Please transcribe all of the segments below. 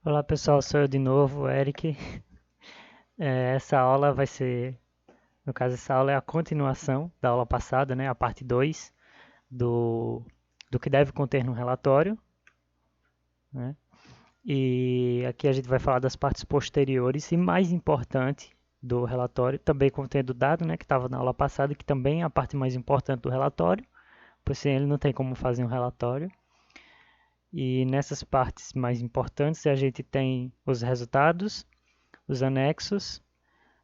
Olá pessoal, sou eu de novo, Eric. Essa aula vai ser, no caso, essa aula é a continuação da aula passada, né? A parte 2 do, do que deve conter no relatório, né? E aqui a gente vai falar das partes posteriores e mais importante do relatório, também contendo o dado, né? Que estava na aula passada, que também é a parte mais importante do relatório, pois sem ele não tem como fazer um relatório. E nessas partes mais importantes a gente tem os resultados, os anexos,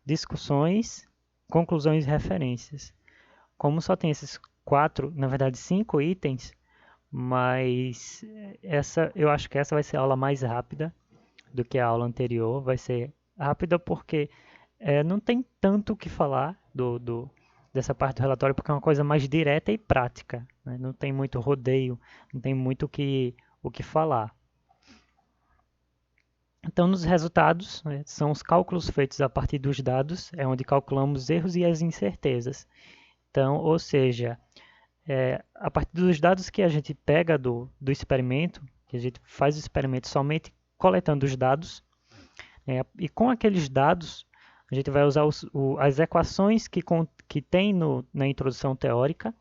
discussões, conclusões e referências. Como só tem esses quatro, na verdade cinco itens, mas eu acho que essa vai ser a aula mais rápida do que a aula anterior. Vai ser rápida porque não tem tanto o que falar dessa parte do relatório, porque é uma coisa mais direta e prática, né? Não tem muito rodeio, não tem muito o que falar. Então, nos resultados, né, são os cálculos feitos a partir dos dados, é onde calculamos os erros e as incertezas. Então, ou seja, a partir dos dados que a gente pega do experimento, que a gente faz o experimento somente coletando os dados, e com aqueles dados a gente vai usar as equações que tem na introdução teórica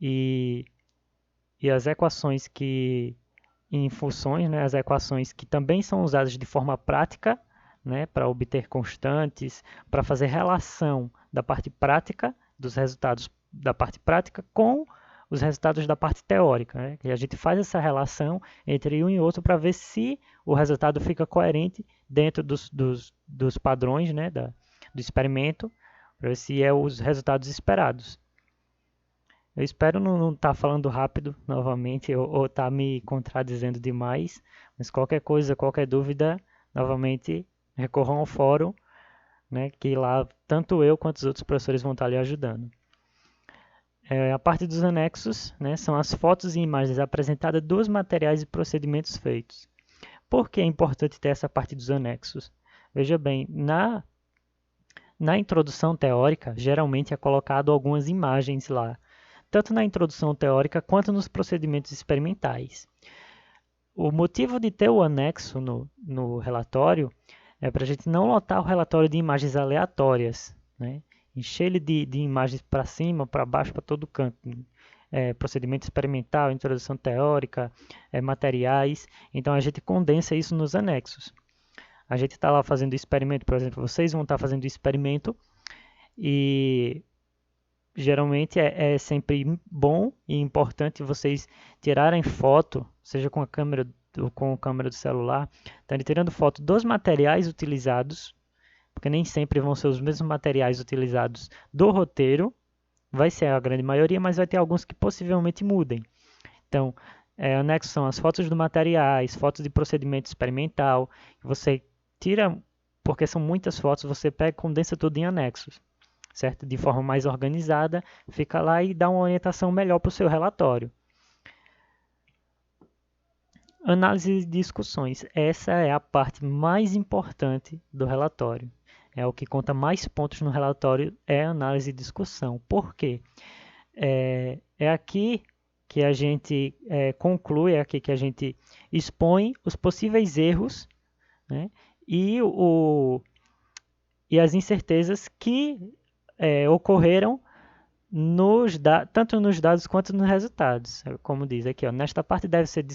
e, e as equações que em funções, né, as equações que também são usadas de forma prática, né, para obter constantes, para fazer relação da parte prática, dos resultados da parte prática com os resultados da parte teórica. Né? E a gente faz essa relação entre um e outro para ver se o resultado fica coerente dentro dos padrões, né, do experimento, para ver se é os resultados esperados. Eu espero não estar falando rápido novamente ou estar me contradizendo demais, mas qualquer coisa, qualquer dúvida, novamente recorram ao fórum, né, que lá tanto eu quanto os outros professores vão estar lhe ajudando. A parte dos anexos, né, são as fotos e imagens apresentadas dos materiais e procedimentos feitos. Por que é importante ter essa parte dos anexos? Veja bem, na introdução teórica, geralmente é colocado algumas imagens lá, tanto na introdução teórica quanto nos procedimentos experimentais. O motivo de ter o anexo no relatório é para a gente não lotar o relatório de imagens aleatórias, né? Encher ele de imagens para cima, para baixo, para todo canto. Procedimento experimental, introdução teórica, materiais. Então a gente condensa isso nos anexos. A gente está lá fazendo o experimento, por exemplo, vocês vão estar fazendo o experimento e geralmente é sempre bom e importante vocês tirarem foto, seja com a câmera ou com a câmera do celular, estarem tirando foto dos materiais utilizados, porque nem sempre vão ser os mesmos materiais utilizados do roteiro, vai ser a grande maioria, mas vai ter alguns que possivelmente mudem. Então, anexos são as fotos dos materiais, fotos de procedimento experimental, que você tira, porque são muitas fotos, você pega e condensa tudo em anexos, certo? De forma mais organizada, fica lá e dá uma orientação melhor para o seu relatório. Análise e discussões. Essa é a parte mais importante do relatório. É o que conta mais pontos no relatório, é análise e discussão. Por quê? É aqui que a gente conclui, é aqui que a gente expõe os possíveis erros, né? E as incertezas que ocorreram tanto nos dados quanto nos resultados. Como diz aqui, ó, nesta parte deve ser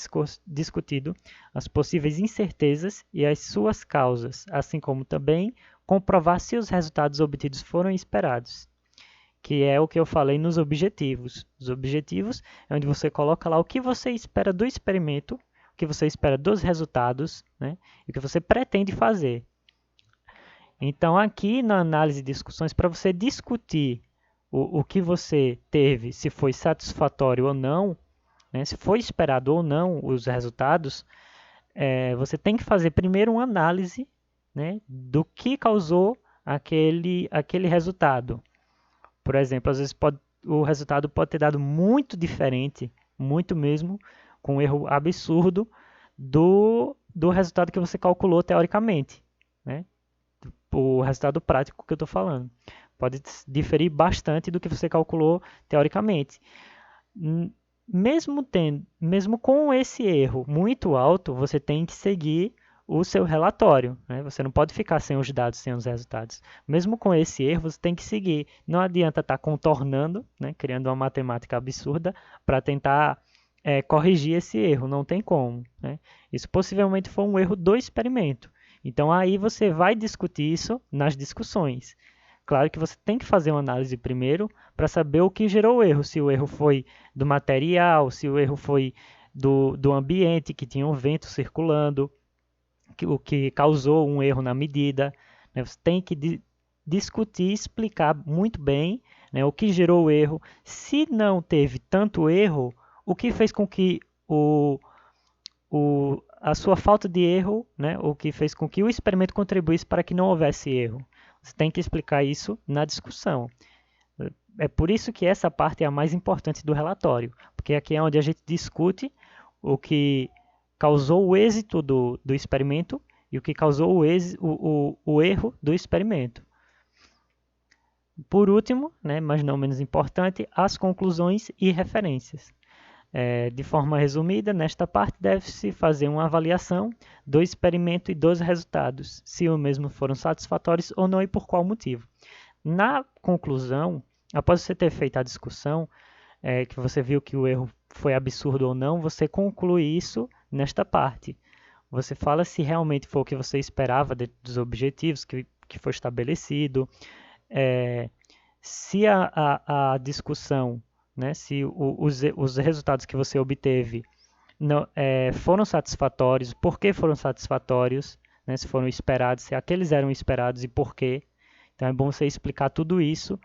discutido as possíveis incertezas e as suas causas, assim como também comprovar se os resultados obtidos foram esperados, que é o que eu falei nos objetivos. Os objetivos é onde você coloca lá o que você espera do experimento, o que você espera dos resultados, né, e o que você pretende fazer. Então, aqui na análise de discussões, para você discutir o que você teve, se foi satisfatório ou não, né, se foi esperado ou não os resultados, você tem que fazer primeiro uma análise, né, do que causou aquele resultado. Por exemplo, às vezes o resultado pode ter dado muito diferente, muito mesmo, com um erro absurdo do resultado que você calculou teoricamente, né? O resultado prático que eu estou falando. Pode diferir bastante do que você calculou teoricamente. Mesmo com esse erro muito alto, você tem que seguir o seu relatório, né? Você não pode ficar sem os dados, sem os resultados. Mesmo com esse erro, você tem que seguir. Não adianta estar contornando, né? Criando uma matemática absurda para tentar corrigir esse erro. Não tem como, né? Isso possivelmente foi um erro do experimento. Então aí você vai discutir isso nas discussões. Claro que você tem que fazer uma análise primeiro para saber o que gerou o erro. Se o erro foi do material, se o erro foi do ambiente, que tinha um vento circulando, o que causou um erro na medida. Né? Você tem que discutir, explicar muito bem, né, o que gerou o erro. Se não teve tanto erro, o que fez com que a sua falta de erro, né, o que fez com que o experimento contribuísse para que não houvesse erro. Você tem que explicar isso na discussão. É por isso que essa parte é a mais importante do relatório, porque aqui é onde a gente discute o que causou o êxito do experimento e o que causou o erro do experimento. Por último, né, mas não menos importante, as conclusões e referências. De forma resumida, nesta parte deve-se fazer uma avaliação do experimento e dos resultados, se os mesmos foram satisfatórios ou não e por qual motivo. Na conclusão, após você ter feito a discussão, que você viu que o erro foi absurdo ou não, você conclui isso nesta parte. Você fala se realmente foi o que você esperava dentro dos objetivos que foi estabelecido, se a discussão, né, se os resultados que você obteve não, foram satisfatórios, por que foram satisfatórios, né, se foram esperados, se aqueles eram esperados e por quê. Então é bom você explicar tudo isso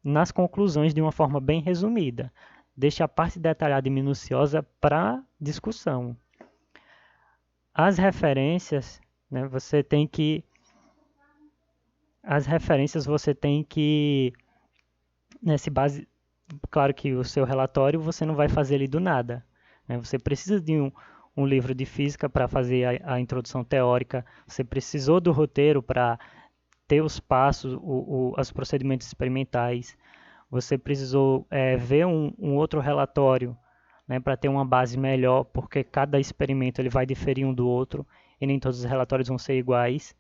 nas conclusões de uma forma bem resumida. Deixe a parte detalhada e minuciosa para discussão. As referências, né, você tem que né, se base, claro que o seu relatório você não vai fazer ele do nada, né? Você precisa de um livro de física para fazer a introdução teórica, você precisou do roteiro para ter os passos, os procedimentos experimentais, você precisou ver um outro relatório, né, para ter uma base melhor, porque cada experimento ele vai diferir um do outro e nem todos os relatórios vão ser iguais.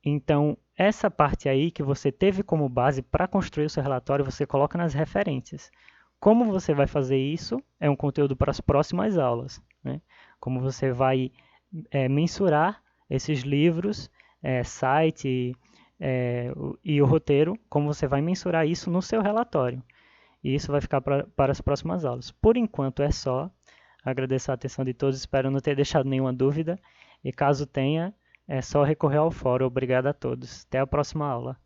Então, essa parte aí que você teve como base para construir o seu relatório, você coloca nas referências. Como você vai fazer isso é um conteúdo para as próximas aulas, né? Como você vai mensurar esses livros, site e o roteiro, como você vai mensurar isso no seu relatório. E isso vai ficar para as próximas aulas. Por enquanto é só. Agradeço a atenção de todos, espero não ter deixado nenhuma dúvida. E caso tenha, é só recorrer ao fórum. Obrigado a todos. Até a próxima aula.